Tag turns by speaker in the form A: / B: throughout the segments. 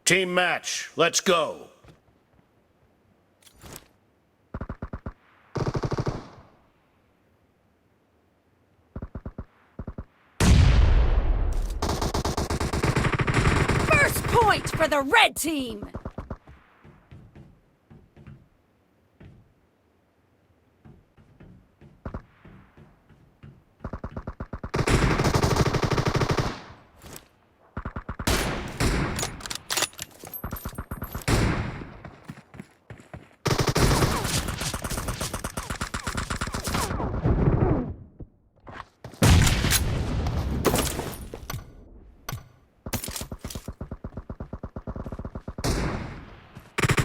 A: Team match, let's go.
B: First point for the red team!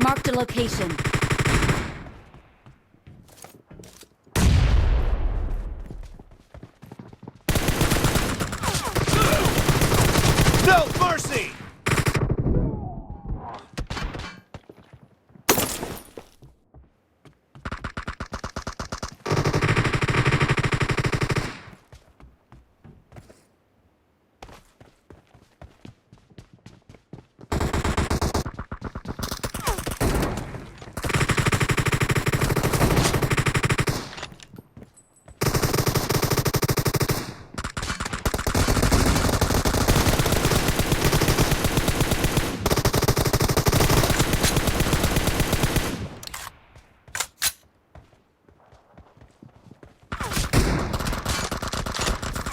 B: Marked a location.
A: No mercy!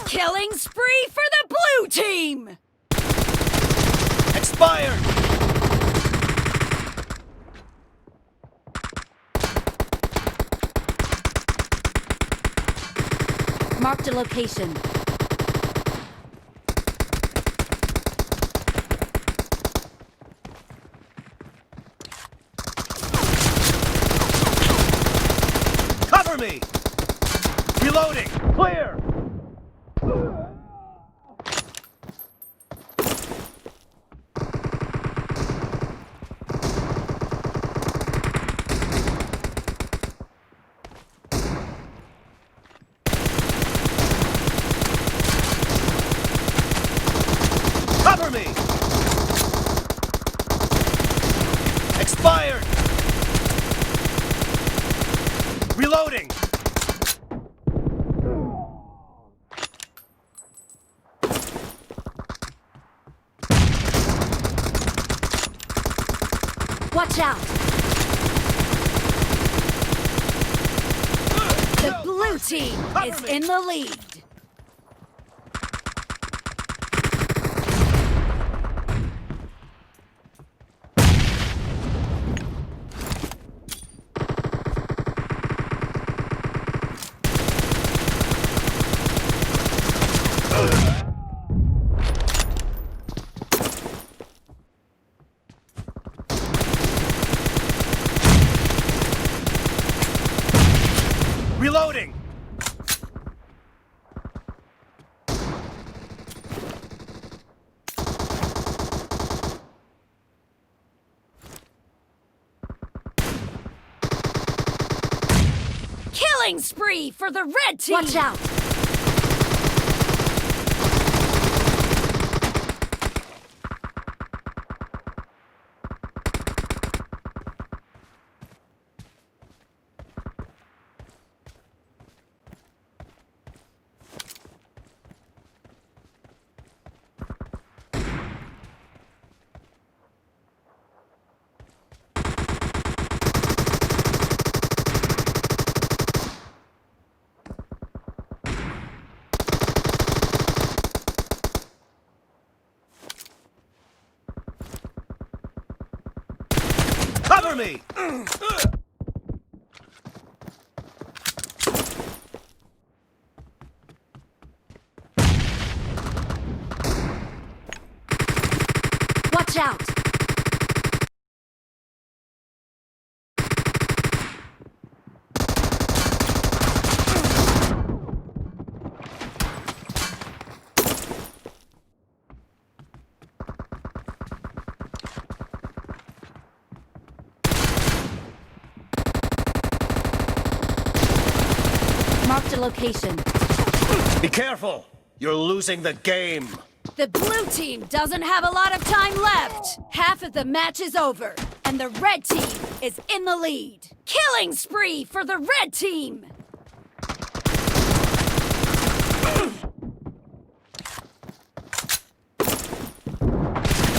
B: Killing spree for the blue team!
A: Expired!
B: Marked a location.
A: Cover me! Reloading! Clear! Cover me! Expired! Reloading!
B: Watch out! The blue team is in the lead.
A: Reloading!
B: Killing spree for the red team! Watch out!
A: Cover me!
B: Watch out! Marked a location.
A: Be careful! You're losing the game.
B: The blue team doesn't have a lot of time left. Half of the match is over, and the red team is in the lead. Killing spree for the red team!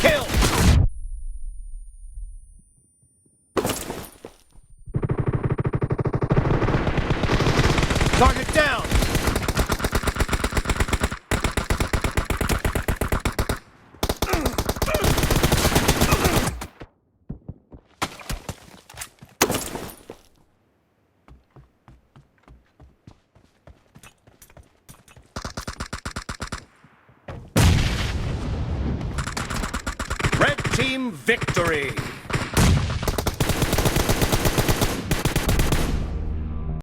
A: Kill! Target down! Red team victory!